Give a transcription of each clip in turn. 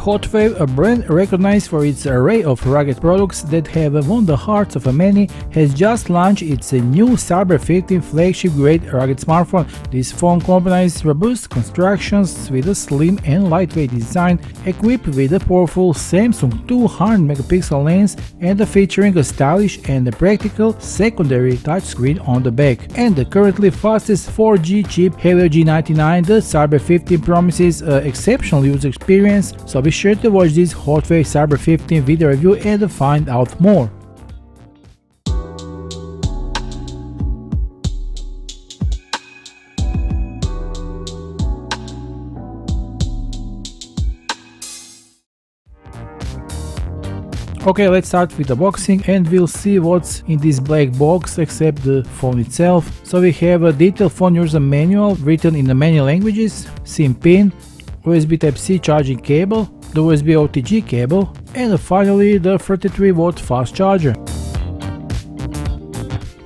HOTWAV, a brand recognized for its array of rugged products that have won the hearts of many, has just launched its new Cyber 15 flagship-grade rugged smartphone. This phone combines robust constructions with a slim and lightweight design, equipped with a powerful Samsung 200-megapixel lens and featuring a stylish and practical secondary touchscreen on the back. And the currently fastest 4G chip Helio G99, the Cyber 15 promises an exceptional user experience, so be sure to watch this HOTWAV Cyber 15 video review and find out more. Okay, let's start with the boxing and we'll see what's in this black box except the phone itself. So we have a detailed phone user manual written in the many languages, SIM pin, USB Type-C charging cable, the USB OTG cable, and finally the 33-watt fast charger.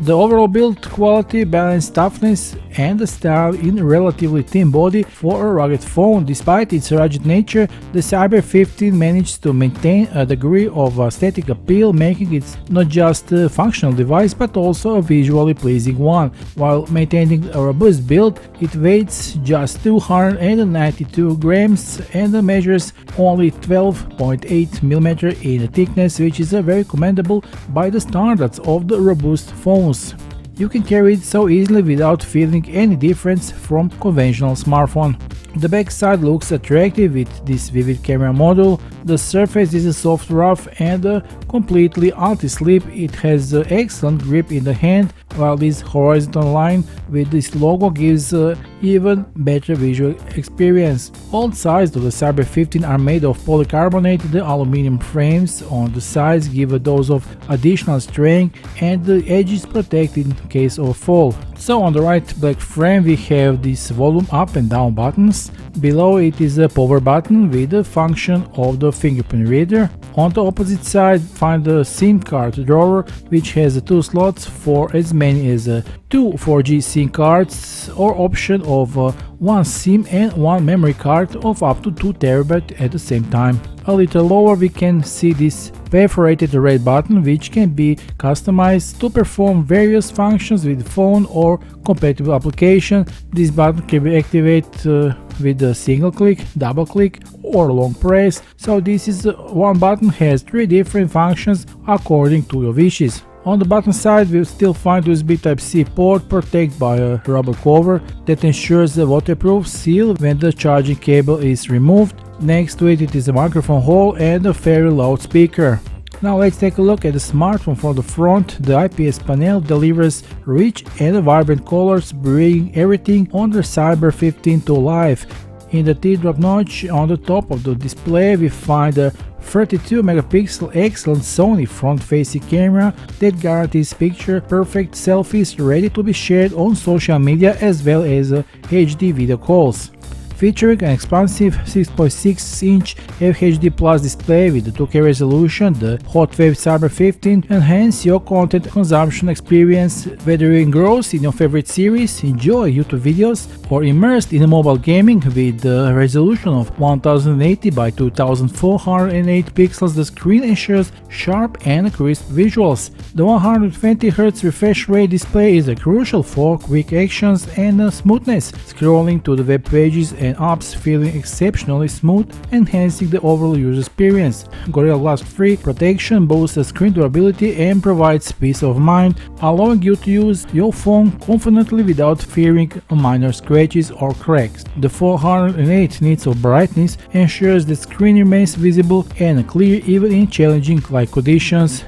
The overall build quality, balanced toughness, and the style in a relatively thin body for a rugged phone. Despite its rugged nature, the Cyber 15 managed to maintain a degree of aesthetic appeal, making it not just a functional device but also a visually pleasing one. While maintaining a robust build, it weighs just 292 grams and measures only 12.8mm in thickness, which is very commendable by the standards of the robust phones. You can carry it so easily without feeling any difference from conventional smartphone. The back side looks attractive with this vivid camera module. The surface is a soft rough and completely anti-slip. It has excellent grip in the hand, while this horizontal line with this logo gives even better visual experience. All sides of the Cyber 15 are made of polycarbonate. The aluminum frames on the sides give a dose of additional strength and the edges protect in case of fall. So on the right black frame we have this volume up and down buttons. Below it is a power button with the function of the fingerprint reader. On the opposite side find the SIM card drawer, which has 2 slots for as many as 2 4G SIM cards or option of 1 SIM and 1 memory card of up to 2 TB at the same time. A little lower we can see this perforated red button, which can be customized to perform various functions with phone or compatible application. This button can be activated with a single click, double click or long press, so this is one button has 3 different functions according to your wishes. On the bottom side we'll still find USB Type-C port protected by a rubber cover that ensures a waterproof seal when the charging cable is removed. Next to it is a microphone hole and a very loud speaker. Now let's take a look at the smartphone from the front. The IPS panel delivers rich and vibrant colors, bringing everything on the Cyber 15 to life. In the teardrop notch on the top of the display we find a 32-megapixel excellent Sony front-facing camera that guarantees picture-perfect selfies ready to be shared on social media as well as HD video calls. Featuring an expansive 6.6-inch FHD Plus display with the 2K resolution, the HOTWAV Cyber 15 enhance your content consumption experience. Whether you engross in your favorite series, enjoy YouTube videos, or immersed in mobile gaming with a resolution of 1080 by 2408 pixels, the screen ensures sharp and crisp visuals. The 120Hz refresh rate display is crucial for quick actions and smoothness, scrolling to the web pages and apps feeling exceptionally smooth, enhancing the overall user experience. Gorilla Glass 3 protection boosts screen durability and provides peace of mind, allowing you to use your phone confidently without fearing minor scratches or cracks. The 408 nits of brightness ensures the screen remains visible and clear even in challenging light conditions.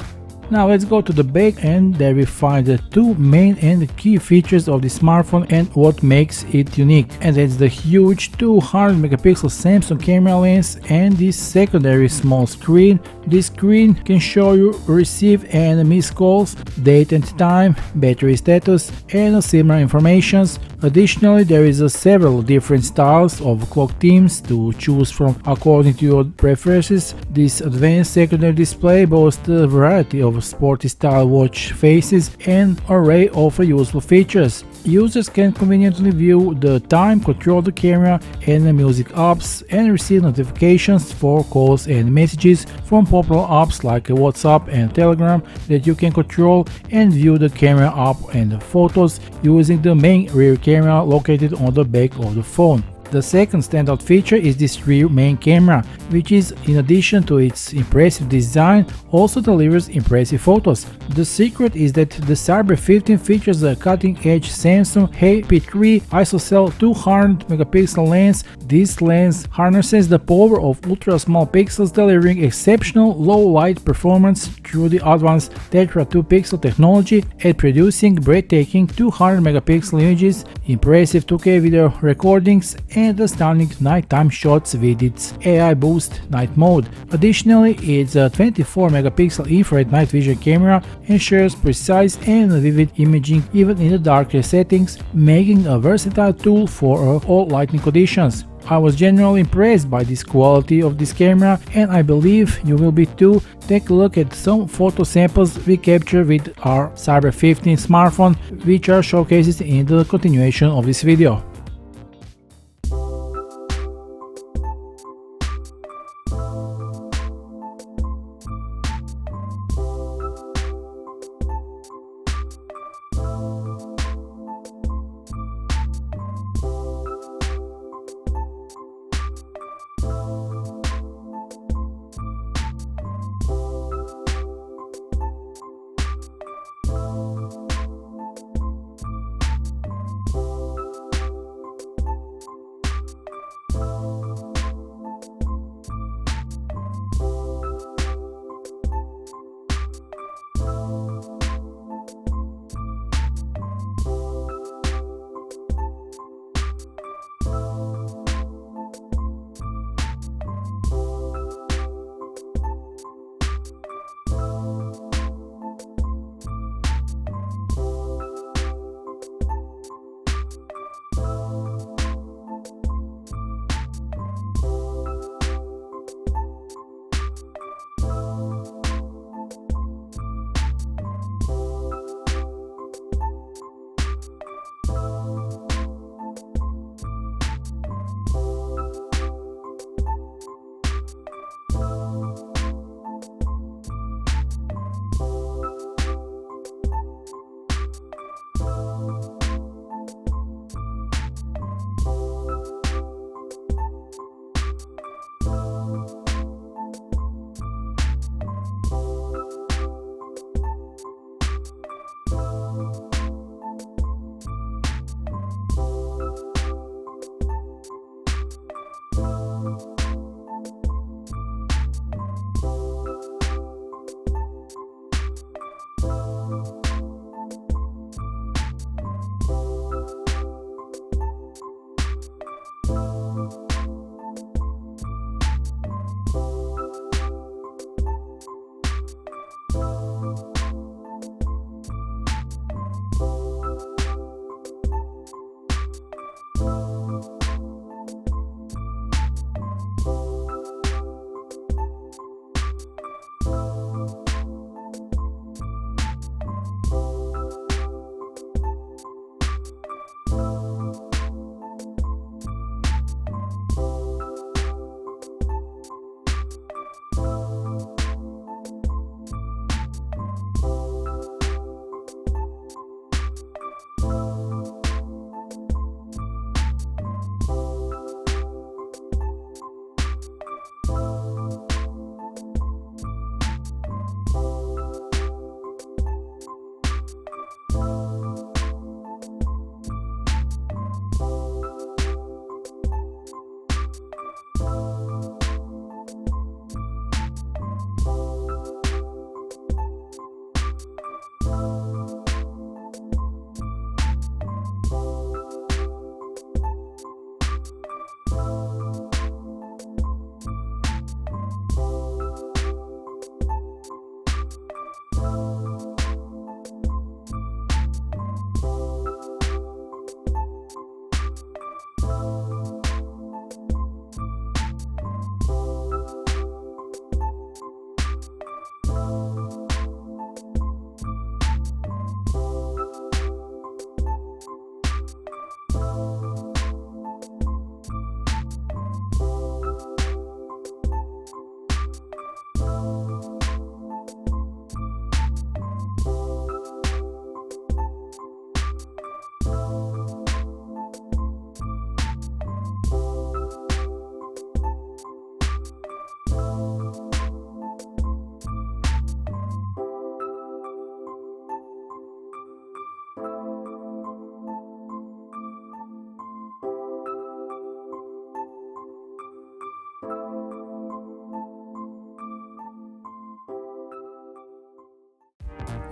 Now let's go to the back, and there we find the 2 main and key features of the smartphone and what makes it unique, and that's the huge 200-megapixel Samsung camera lens and this secondary small screen. This screen can show you receive and missed calls, date and time, battery status and similar informations. Additionally, there is several different styles of clock themes to choose from according to your preferences. This advanced secondary display boasts a variety of sporty style watch faces and array of useful features. Users can conveniently view the time, control the camera and the music apps, and receive notifications for calls and messages from popular apps like WhatsApp and Telegram that you can control, and view the camera app and the photos using the main rear camera located on the back of the phone. The second standout feature is this rear main camera, which is, in addition to its impressive design, also delivers impressive photos. The secret is that the Cyber 15 features a cutting-edge Samsung HP3 ISOCELL 200 megapixel lens. This lens harnesses the power of ultra-small pixels, delivering exceptional low-light performance through the advanced Tetra 2 pixel technology and producing breathtaking 200 megapixel images, impressive 2K video recordings, and stunning nighttime shots with its AI Boost night mode. Additionally, its 24 megapixel infrared night vision camera ensures precise and vivid imaging even in the darker settings, making a versatile tool for all lighting conditions. I was generally impressed by this quality of this camera, and I believe you will be too. Take a look at some photo samples we captured with our Cyber 15 smartphone, which are showcased in the continuation of this video.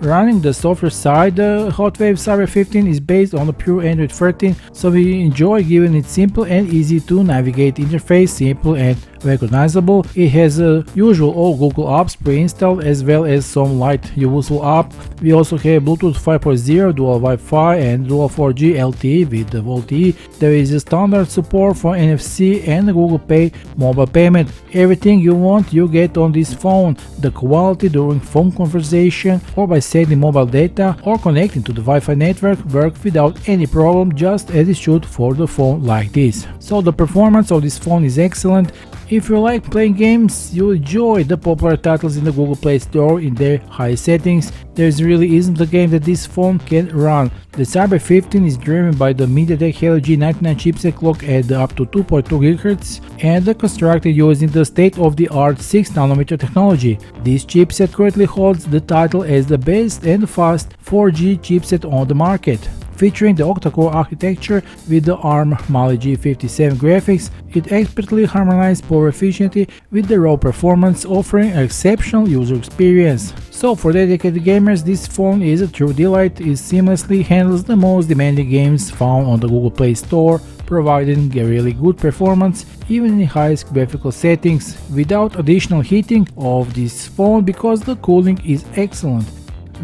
Running the software side, the HOTWAV Cyber 15 is based on the pure Android 13, so we enjoy giving it simple and easy to navigate interface, simple and recognizable. It has usual all Google apps pre-installed as well as some light useful app. We also have Bluetooth 5.0, dual Wi-Fi and dual 4G LTE with the LTE. There is a standard support for NFC and Google Pay mobile payment. Everything you want you get on this phone. The quality during phone conversation or by sending mobile data or connecting to the Wi-Fi network work without any problem, just as it should for the phone like this. So the performance of this phone is excellent. If you like playing games, you enjoy the popular titles in the Google Play Store in their high settings. There really isn't a game that this phone can run. The Cyber 15 is driven by the MediaTek Helio G99 chipset clock at up to 2.2 GHz and constructed using the state-of-the-art 6nm technology. This chipset currently holds the title as the best and fast 4G chipset on the market. Featuring the octa-core architecture with the ARM Mali G57 graphics, it expertly harmonizes power efficiency with the raw performance, offering an exceptional user experience. So for dedicated gamers, this phone is a true delight. It seamlessly handles the most demanding games found on the Google Play Store, providing a really good performance even in highest graphical settings, without additional heating of this phone because the cooling is excellent.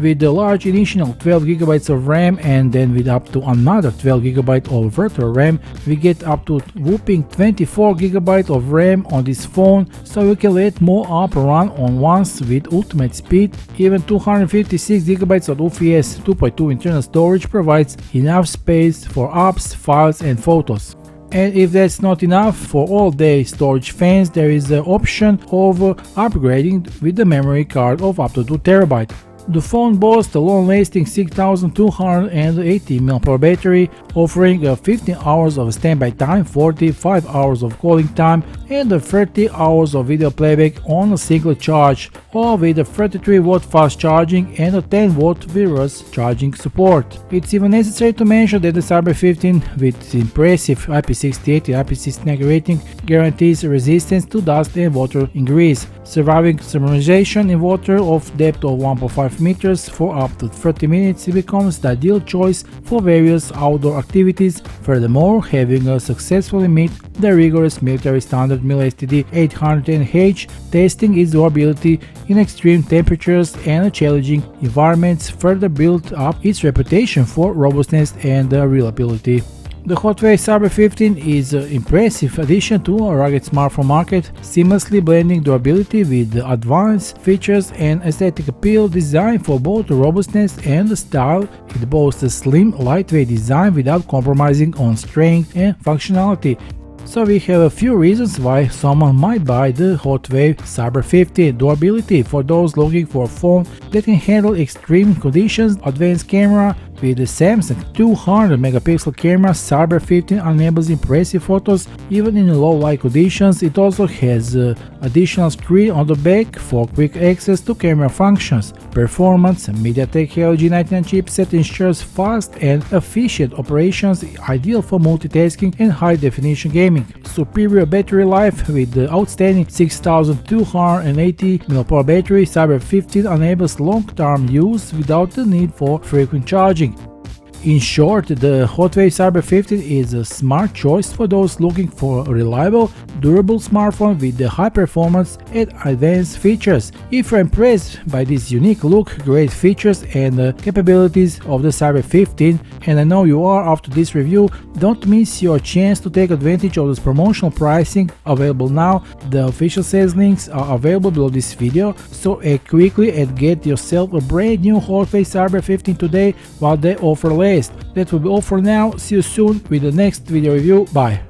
With the large initial 12GB of RAM and then with up to another 12GB of virtual RAM, we get up to whopping 24GB of RAM on this phone, so you can let more app run on once with ultimate speed. Even 256GB of UFS 2.2 internal storage provides enough space for apps, files and photos. And if that's not enough for all-day storage fans, there is the option of upgrading with the memory card of up to 2TB. The phone boasts a long-lasting 6280 mAh battery, offering 15 hours of standby time, 45 hours of calling time, and 30 hours of video playback on a single charge, all with a 33W fast charging and a 10W wireless charging support. It's even necessary to mention that the Cyber 15, with its impressive IP68 and IP69 rating, guarantees resistance to dust and water ingress, surviving submersion in water of depth of 1.5 meters for up to 30 minutes. It becomes the ideal choice for various outdoor activities. Furthermore, having successfully met the rigorous military standard MIL-STD 810H, testing its durability in extreme temperatures and challenging environments further built up its reputation for robustness and reliability. The HOTWAV Cyber 15 is an impressive addition to a rugged smartphone market, seamlessly blending durability with advanced features and aesthetic appeal. Designed for both robustness and style, it boasts a slim, lightweight design without compromising on strength and functionality. So we have a few reasons why someone might buy the HOTWAV Cyber 15. Durability for those looking for a phone that can handle extreme conditions. Advanced camera. With the Samsung 200MP camera, Cyber 15 enables impressive photos even in low light conditions. It also has additional screen on the back for quick access to camera functions. Performance. MediaTek Helio G99 chipset ensures fast and efficient operations, ideal for multitasking and high-definition gaming. Superior battery life. With the outstanding 6280 mAh battery, Cyber 15 enables long-term use without the need for frequent charging. In short, the HOTWAV Cyber 15 is a smart choice for those looking for a reliable, durable smartphone with the high performance and advanced features. If you're impressed by this unique look, great features and capabilities of the Cyber 15, and I know you are after this review, don't miss your chance to take advantage of this promotional pricing available now. The official sales links are available below this video, so act quickly and get yourself a brand new HOTWAV Cyber 15 today while they offer last. That will be all for now. See you soon with the next video review. Bye.